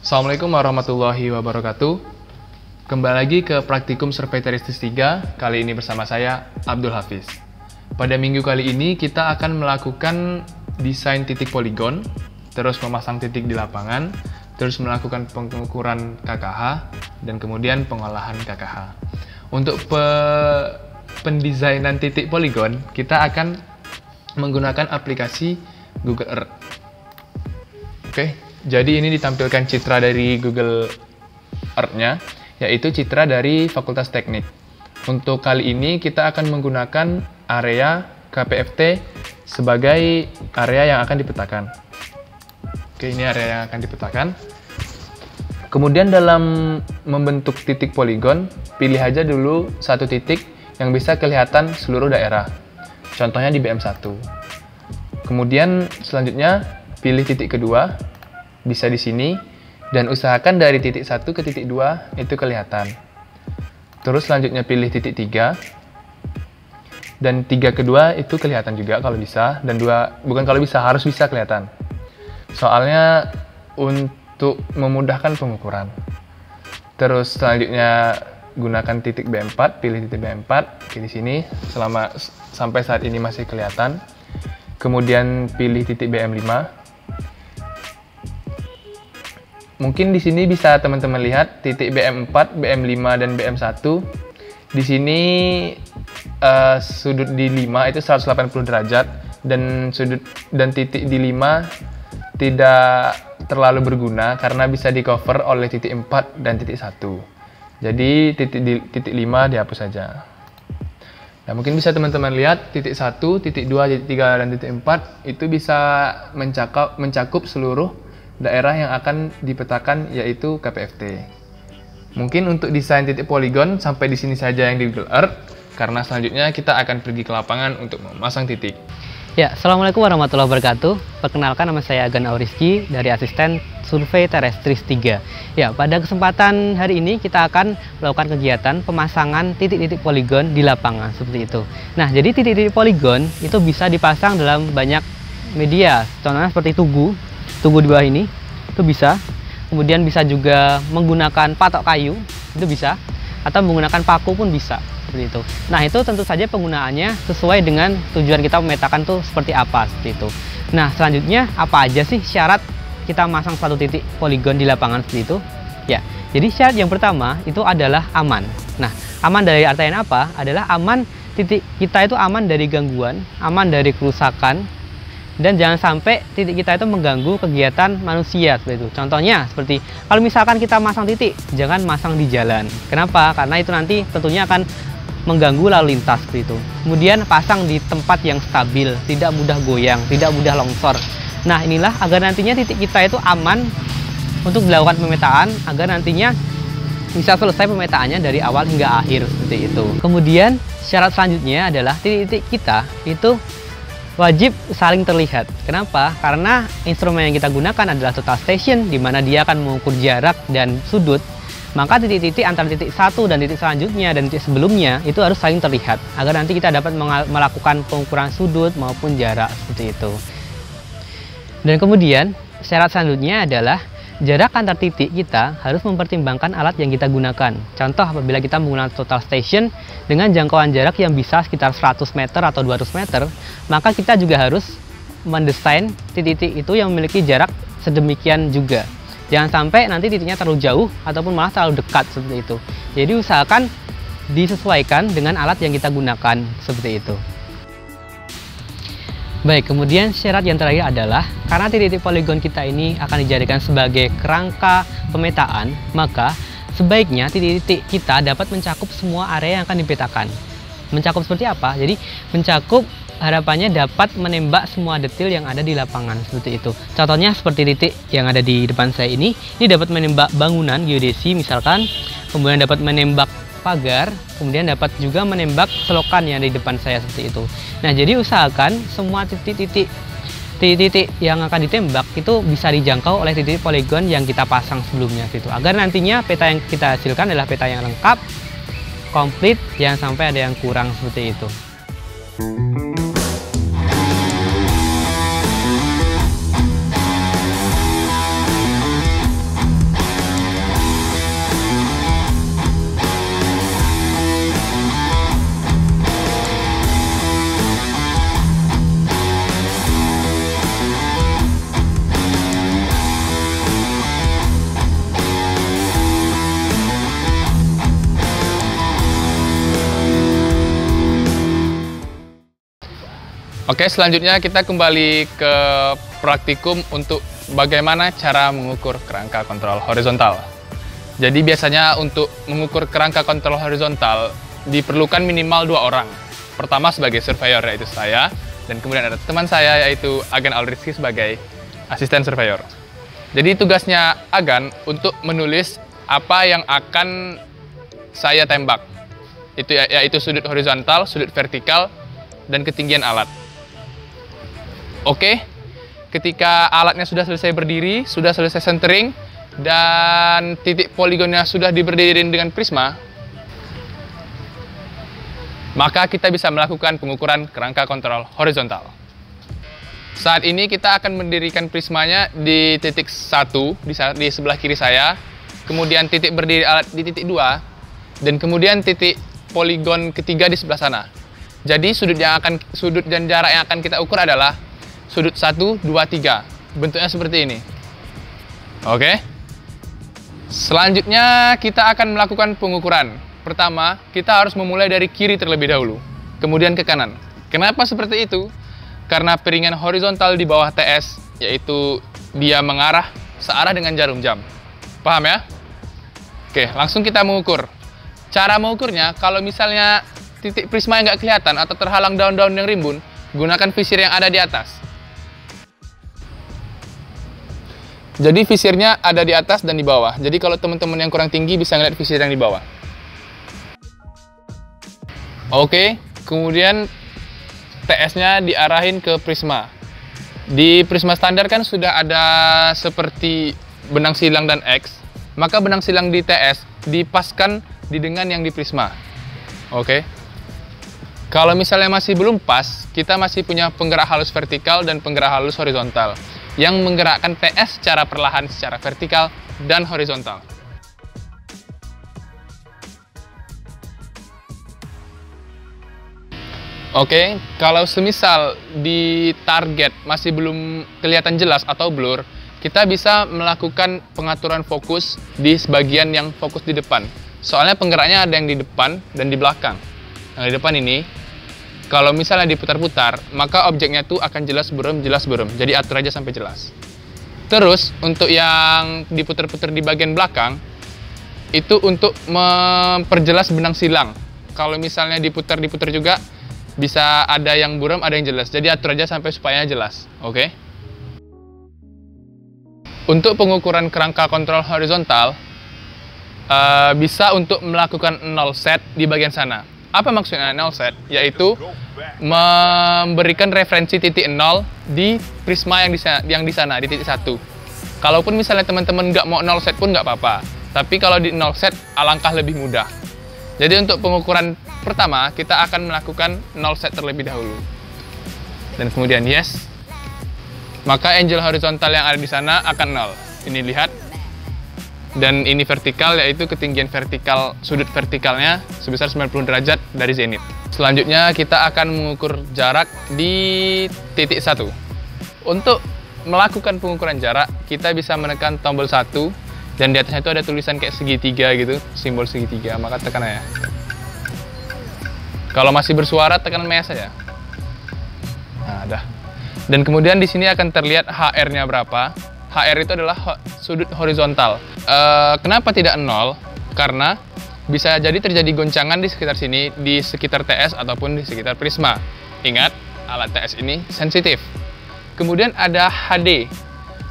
Assalamualaikum warahmatullahi wabarakatuh. Kembali lagi ke Praktikum Survei Teristis 3, kali ini bersama saya, Abdul Hafiz. Pada minggu kali ini kita akan melakukan desain titik poligon, terus memasang titik di lapangan, terus melakukan pengukuran KKH, dan kemudian pengolahan KKH. Untuk pendesainan titik poligon, kita akan menggunakan aplikasi Google Earth. Oke, jadi ini ditampilkan citra dari Google Earth-nya, yaitu citra dari Fakultas Teknik. Untuk kali ini kita akan menggunakan area KPFT sebagai area yang akan dipetakan. Oke, ini area yang akan dipetakan. Kemudian dalam membentuk titik poligon, pilih aja dulu satu titik yang bisa kelihatan seluruh daerah. Contohnya di BM1. Kemudian selanjutnya pilih titik kedua, bisa di sini, dan usahakan dari titik 1 ke titik 2 itu kelihatan. Terus selanjutnya pilih titik 3, dan 3 kedua itu kelihatan juga kalau bisa, dan 2, bukan kalau bisa, harus bisa kelihatan. Soalnya untuk memudahkan pengukuran. Terus selanjutnya gunakan titik B4, pilih titik B4, pilih sini, sampai saat ini masih kelihatan. Kemudian pilih titik BM5. Mungkin di sini bisa teman-teman lihat titik BM4, BM5, dan BM1. Di sini sudut di 5 itu 180 derajat dan titik di 5 tidak terlalu berguna karena bisa di cover oleh titik 4 dan titik 1. Jadi titik 5 dihapus saja. Nah, mungkin bisa teman-teman lihat titik 1, titik 2, titik 3, dan titik 4 itu bisa mencakup seluruh daerah yang akan dipetakan, yaitu KPFT. Mungkin untuk desain titik poligon sampai di sini saja yang di Google Earth, karena selanjutnya kita akan pergi ke lapangan untuk memasang titik. Ya, Assalamualaikum warahmatullahi wabarakatuh. Perkenalkan, nama saya Agan Aurizky dari Asisten Survei Teristis 3. Ya, pada kesempatan hari ini kita akan melakukan kegiatan pemasangan titik-titik poligon di lapangan, seperti itu. Nah, jadi titik-titik poligon itu bisa dipasang dalam banyak media, contohnya seperti tugu di bawah ini, itu bisa. Kemudian bisa juga menggunakan patok kayu, itu bisa. Atau menggunakan paku pun bisa, seperti itu. Nah, itu tentu saja penggunaannya sesuai dengan tujuan kita memetakan tuh seperti apa, seperti itu. Nah, selanjutnya apa aja sih syarat kita masang satu titik poligon di lapangan seperti itu? Ya, jadi syarat yang pertama itu adalah aman. Nah, aman dari artian apa? Adalah aman, titik kita itu aman dari gangguan, aman dari kerusakan, dan jangan sampai titik kita itu mengganggu kegiatan manusia, seperti itu. Contohnya seperti kalau misalkan kita masang titik, jangan masang di jalan. Kenapa? Karena itu nanti tentunya akan mengganggu lalu lintas, seperti itu. Kemudian pasang di tempat yang stabil, tidak mudah goyang, tidak mudah longsor. Nah, inilah agar nantinya titik kita itu aman untuk dilakukan pemetaan, agar nantinya bisa selesai pemetaannya dari awal hingga akhir, seperti itu. Kemudian syarat selanjutnya adalah titik-titik kita itu wajib saling terlihat. Kenapa? Karena instrumen yang kita gunakan adalah total station, di mana dia akan mengukur jarak dan sudut. Maka titik-titik antara titik 1 dan titik selanjutnya dan titik sebelumnya itu harus saling terlihat, agar nanti kita dapat melakukan pengukuran sudut maupun jarak, seperti itu. Dan kemudian syarat selanjutnya adalah jarak antar titik kita harus mempertimbangkan alat yang kita gunakan. Contoh, apabila kita menggunakan total station dengan jangkauan jarak yang bisa sekitar 100 meter atau 200 meter, maka kita juga harus mendesain titik-titik itu yang memiliki jarak sedemikian juga. Jangan sampai nanti titiknya terlalu jauh ataupun malah terlalu dekat, seperti itu. Jadi usahakan disesuaikan dengan alat yang kita gunakan, seperti itu. Baik, kemudian syarat yang terakhir adalah karena titik-titik poligon kita ini akan dijadikan sebagai kerangka pemetaan, maka sebaiknya titik-titik kita dapat mencakup semua area yang akan dipetakan. Mencakup seperti apa? Jadi mencakup harapannya dapat menembak semua detail yang ada di lapangan, seperti itu. Contohnya seperti titik yang ada di depan saya ini dapat menembak bangunan geodesi misalkan, kemudian dapat menembak pagar, kemudian dapat juga menembak selokan yang ada di depan saya, seperti itu. Nah, jadi usahakan semua titik-titik yang akan ditembak itu bisa dijangkau oleh titik poligon yang kita pasang sebelumnya, gitu. Agar nantinya peta yang kita hasilkan adalah peta yang lengkap, komplit, jangan sampai ada yang kurang, seperti itu. Oke, selanjutnya kita kembali ke praktikum untuk bagaimana cara mengukur kerangka kontrol horizontal. Jadi biasanya untuk mengukur kerangka kontrol horizontal diperlukan minimal 2 orang. Pertama sebagai surveyor, yaitu saya, dan kemudian ada teman saya yaitu Agan Auriski sebagai asisten surveyor. Jadi tugasnya Agan untuk menulis apa yang akan saya tembak. Yaitu sudut horizontal, sudut vertikal, dan ketinggian alat. Oke, ketika alatnya sudah selesai berdiri, sudah selesai centering, dan titik poligonnya sudah diberdiriin dengan prisma, maka kita bisa melakukan pengukuran kerangka kontrol horizontal. Saat ini kita akan mendirikan prismanya di titik 1, di sebelah kiri saya, kemudian titik berdiri alat di titik 2, dan kemudian titik poligon ketiga di sebelah sana. Jadi sudut dan jarak yang akan kita ukur adalah sudut 1, 2, 3. Bentuknya seperti ini. Oke. Selanjutnya kita akan melakukan pengukuran. Pertama, kita harus memulai dari kiri terlebih dahulu, kemudian ke kanan. Kenapa seperti itu? Karena piringan horizontal di bawah TS, yaitu dia mengarah searah dengan jarum jam. Paham ya? Oke, langsung kita mengukur. Cara mengukurnya, kalau misalnya titik prisma yang nggak kelihatan atau terhalang daun-daun yang rimbun, gunakan visir yang ada di atas. Jadi visirnya ada di atas dan di bawah. Jadi kalau teman-teman yang kurang tinggi bisa ngeliat visir yang di bawah. Oke, kemudian TS-nya diarahin ke prisma. Di prisma standar kan sudah ada seperti benang silang dan X. Maka benang silang di TS dipaskan di dengan yang di prisma. Oke. Kalau misalnya masih belum pas, kita masih punya penggerak halus vertikal dan penggerak halus horizontal yang menggerakkan TS secara perlahan secara vertikal dan horizontal. Oke, kalau semisal di target masih belum kelihatan jelas atau blur, kita bisa melakukan pengaturan fokus di sebagian yang fokus di depan. Soalnya penggeraknya ada yang di depan dan di belakang. Yang di depan ini, kalau misalnya diputar-putar, maka objeknya tuh akan jelas buram. Jadi atur aja sampai jelas. Terus, untuk yang diputar-putar di bagian belakang, itu untuk memperjelas benang silang. Kalau misalnya diputar-diputar juga, bisa ada yang buram, ada yang jelas. Jadi atur aja sampai supaya jelas. Oke? Untuk pengukuran kerangka kontrol horizontal, bisa untuk melakukan null set di bagian sana. Apa maksudnya null set? Yaitu memberikan referensi titik 0 di prisma yang di sana, di titik 1. Kalaupun misalnya teman-teman nggak mau null set pun nggak apa-apa. Tapi kalau di null set, alangkah lebih mudah. Jadi untuk pengukuran pertama, kita akan melakukan null set terlebih dahulu. Dan kemudian yes. Maka angle horizontal yang ada di sana akan 0. Ini lihat. Dan ini vertikal, yaitu ketinggian vertikal, sudut vertikalnya sebesar 90 derajat dari zenit. Selanjutnya kita akan mengukur jarak di titik 1. Untuk melakukan pengukuran jarak, kita bisa menekan tombol 1, dan di atasnya itu ada tulisan kayak segitiga gitu, simbol segitiga, maka tekan ya. Kalau masih bersuara, tekan merah saja. Nah, dah. Dan kemudian di sini akan terlihat HR-nya berapa. HR itu adalah sudut horizontal. Kenapa tidak 0? Karena bisa jadi terjadi goncangan di sekitar sini, di sekitar TS ataupun di sekitar prisma. Ingat, alat TS ini sensitif. Kemudian ada HD.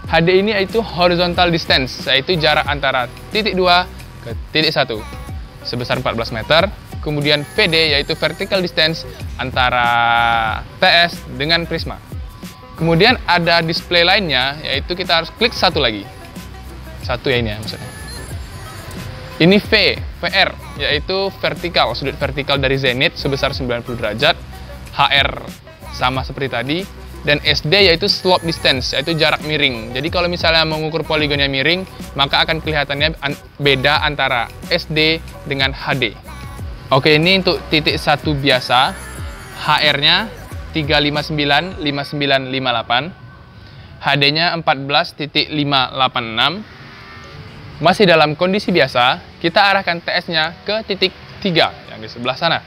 HD ini yaitu horizontal distance, yaitu jarak antara titik 2 ke titik 1 sebesar 14 meter. Kemudian VD yaitu vertical distance antara TS dengan prisma. Kemudian ada display lainnya, yaitu kita harus klik satu lagi. Satu ya ini ya maksudnya. Ini VR, yaitu vertikal, sudut vertikal dari zenit sebesar 90 derajat. HR sama seperti tadi. Dan SD yaitu slope distance, yaitu jarak miring. Jadi kalau misalnya mengukur poligonnya miring, maka akan kelihatannya beda antara SD dengan HD. Oke, ini untuk titik 1 biasa. HR-nya 359, 5958. HD-nya 14.586. Masih dalam kondisi biasa, kita arahkan TS-nya ke titik 3 yang di sebelah sana.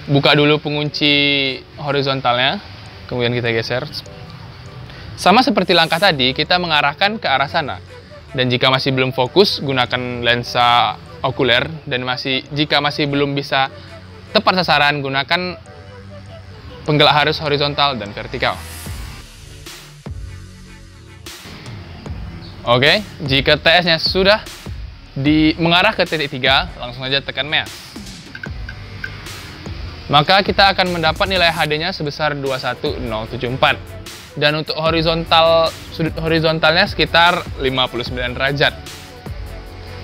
buka dulu pengunci horizontalnya, kemudian kita geser. Sama seperti langkah tadi, kita mengarahkan ke arah sana. Dan jika masih belum fokus, gunakan lensa okuler. Dan jika masih belum bisa tepat sasaran, gunakan penggerak arus horizontal dan vertikal. Oke, jika TS-nya sudah mengarah ke titik 3, langsung aja tekan MES. Maka kita akan mendapat nilai HD-nya sebesar 21074. Dan untuk sudut horizontalnya sekitar 59 derajat.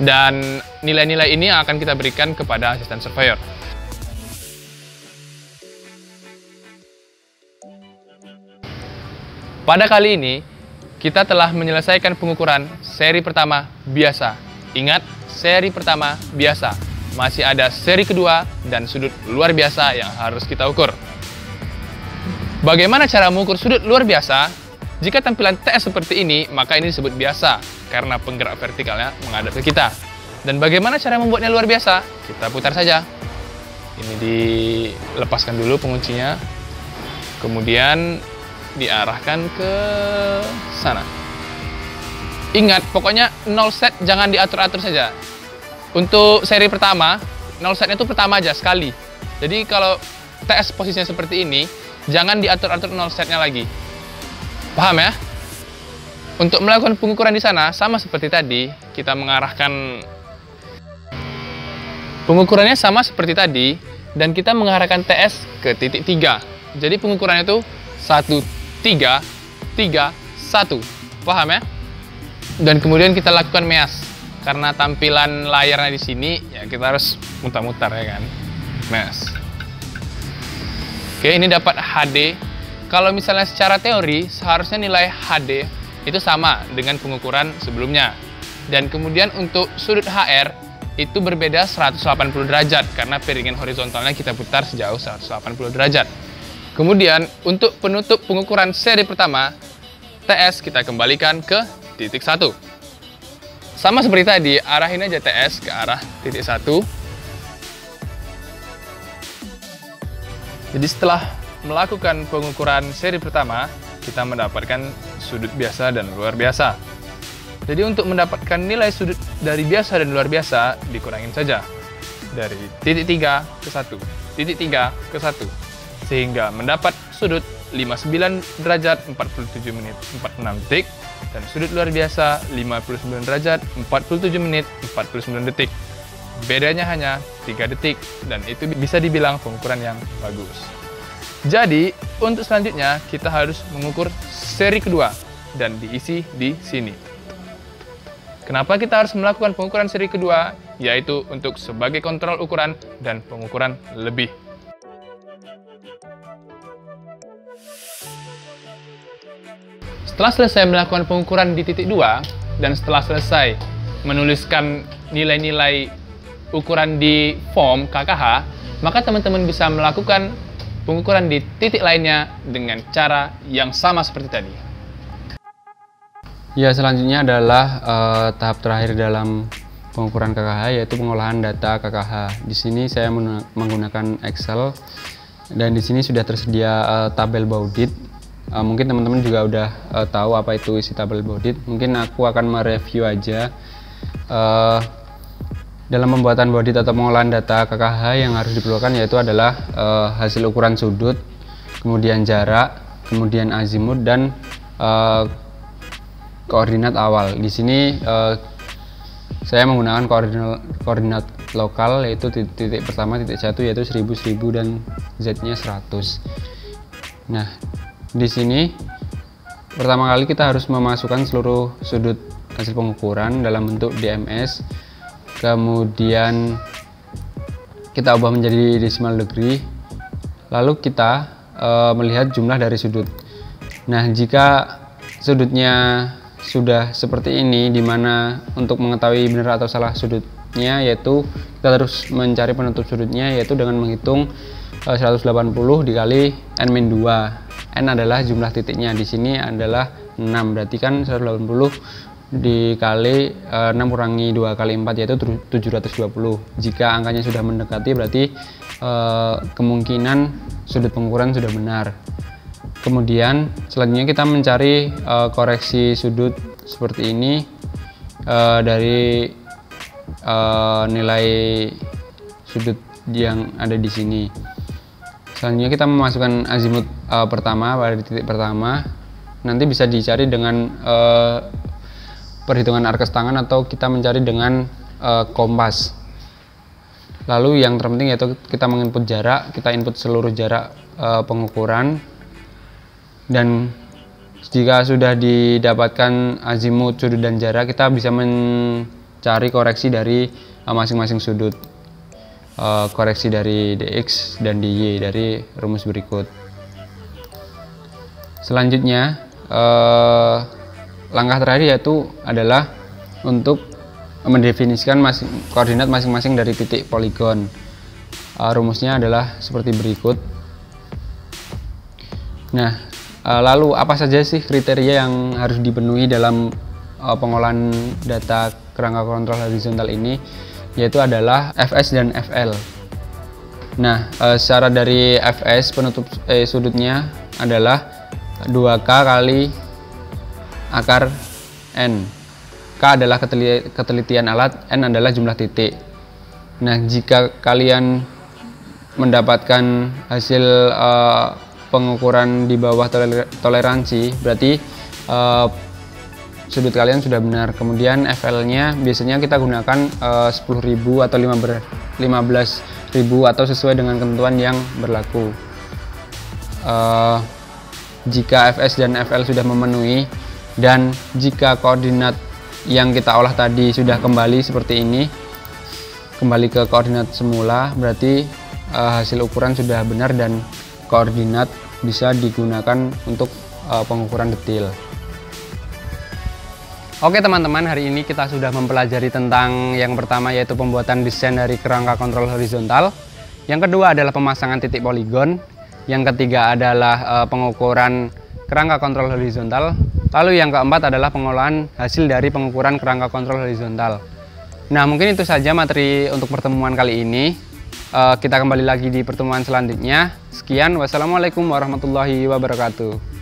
Dan nilai-nilai ini akan kita berikan kepada asisten surveyor. Pada kali ini, kita telah menyelesaikan pengukuran seri pertama biasa. Ingat, seri pertama biasa. Masih ada seri kedua dan sudut luar biasa yang harus kita ukur. Bagaimana cara mengukur sudut luar biasa? Jika tampilan TS seperti ini, maka ini disebut biasa karena penggerak vertikalnya menghadap ke kita. Dan bagaimana cara membuatnya luar biasa? Kita putar saja. Ini dilepaskan dulu penguncinya. Kemudian diarahkan ke sana. Ingat, pokoknya 0 set jangan diatur-atur saja. Untuk seri pertama, 0 setnya itu pertama aja, sekali. Jadi kalau TS posisinya seperti ini, jangan diatur-atur 0 setnya lagi. Paham ya? Untuk melakukan pengukuran di sana, sama seperti tadi, kita mengarahkan pengukurannya sama seperti tadi, dan kita mengarahkan TS ke titik 3. Jadi pengukurannya itu 1, 3, 3, 1. Paham ya? Dan kemudian kita lakukan MEAS. Karena tampilan layarnya di sini, ya kita harus mutar-mutar ya kan. MEAS. Oke, ini dapat HD. Kalau misalnya secara teori, seharusnya nilai HD itu sama dengan pengukuran sebelumnya. Dan kemudian untuk sudut HR, itu berbeda 180 derajat, karena piringan horizontalnya kita putar sejauh 180 derajat. Kemudian, untuk penutup pengukuran seri pertama, TS kita kembalikan ke titik 1. Sama seperti tadi, arahin aja TS ke arah titik 1. Jadi setelah melakukan pengukuran seri pertama, kita mendapatkan sudut biasa dan luar biasa. Jadi untuk mendapatkan nilai sudut dari biasa dan luar biasa, dikurangin saja. Dari titik 3 ke 1, titik 3 ke 1. Sehingga mendapat sudut 59 derajat 47 menit 46 detik. Dan sudut luar biasa 59 derajat 47 menit 49 detik. Bedanya hanya 3 detik, dan itu bisa dibilang pengukuran yang bagus. Jadi, untuk selanjutnya kita harus mengukur seri kedua, dan diisi di sini. Kenapa kita harus melakukan pengukuran seri kedua? Yaitu untuk sebagai kontrol ukuran dan pengukuran lebih. Setelah selesai melakukan pengukuran di titik 2, dan setelah selesai menuliskan nilai-nilai ukuran di form KKH, maka teman-teman bisa melakukan pengukuran di titik lainnya dengan cara yang sama seperti tadi. Ya, selanjutnya adalah tahap terakhir dalam pengukuran KKH, yaitu pengolahan data KKH. Di sini saya menggunakan Excel, dan di sini sudah tersedia tabel baudit. Mungkin teman-teman juga udah tahu apa itu isi tabel baudit. Mungkin aku akan mereview aja. Dalam pembuatan baudit atau pengolahan data KKH yang harus diperlukan yaitu adalah hasil ukuran sudut, kemudian jarak, kemudian azimut, dan koordinat awal. Di sini saya menggunakan koordinat lokal, yaitu titik pertama, titik 1, yaitu 1000, 1000, dan Z-nya 100. Nah, di sini pertama kali kita harus memasukkan seluruh sudut hasil pengukuran dalam bentuk DMS. Kemudian kita ubah menjadi decimal degree, lalu kita melihat jumlah dari sudut. Nah, jika sudutnya sudah seperti ini, dimana untuk mengetahui benar atau salah sudutnya, yaitu kita terus mencari penutup sudutnya, yaitu dengan menghitung 180 dikali n-2. N adalah jumlah titiknya, di sini adalah 6, berarti kan 180 dikali 6 kurangi 2 kali 4, yaitu 720. Jika angkanya sudah mendekati, berarti kemungkinan sudut pengukuran sudah benar. Kemudian selanjutnya kita mencari koreksi sudut seperti ini dari nilai sudut yang ada di sini. Selanjutnya kita memasukkan azimut pertama pada titik pertama. Nanti bisa dicari dengan perhitungan arkes tangan atau kita mencari dengan kompas. Lalu yang terpenting yaitu kita menginput jarak, kita input seluruh jarak pengukuran. Dan jika sudah didapatkan azimut, sudut dan jarak, kita bisa mencari koreksi dari masing-masing sudut. Koreksi dari dx dan dy dari rumus berikut. Selanjutnya langkah terakhir yaitu adalah untuk mendefinisikan koordinat masing-masing dari titik poligon. Rumusnya adalah seperti berikut. Nah, lalu apa saja sih kriteria yang harus dipenuhi dalam pengolahan data kerangka kontrol horizontal ini? Yaitu adalah Fs dan Fl. Nah, secara dari Fs penutup sudutnya adalah 2K kali akar N. K adalah ketelitian alat, N adalah jumlah titik. Nah, jika kalian mendapatkan hasil pengukuran di bawah toleransi, berarti sudut kalian sudah benar. Kemudian FL-nya biasanya kita gunakan 10.000 atau 15.000 atau sesuai dengan ketentuan yang berlaku. Jika Fs dan Fl sudah memenuhi dan jika koordinat yang kita olah tadi sudah kembali seperti ini, kembali ke koordinat semula, berarti hasil ukuran sudah benar dan koordinat bisa digunakan untuk pengukuran detail. Oke teman-teman, hari ini kita sudah mempelajari tentang yang pertama yaitu pembuatan desain dari kerangka kontrol horizontal. Yang kedua adalah pemasangan titik poligon. Yang ketiga adalah pengukuran kerangka kontrol horizontal. Lalu yang keempat adalah pengolahan hasil dari pengukuran kerangka kontrol horizontal. Nah, mungkin itu saja materi untuk pertemuan kali ini. Kita kembali lagi di pertemuan selanjutnya. Sekian, wassalamualaikum warahmatullahi wabarakatuh.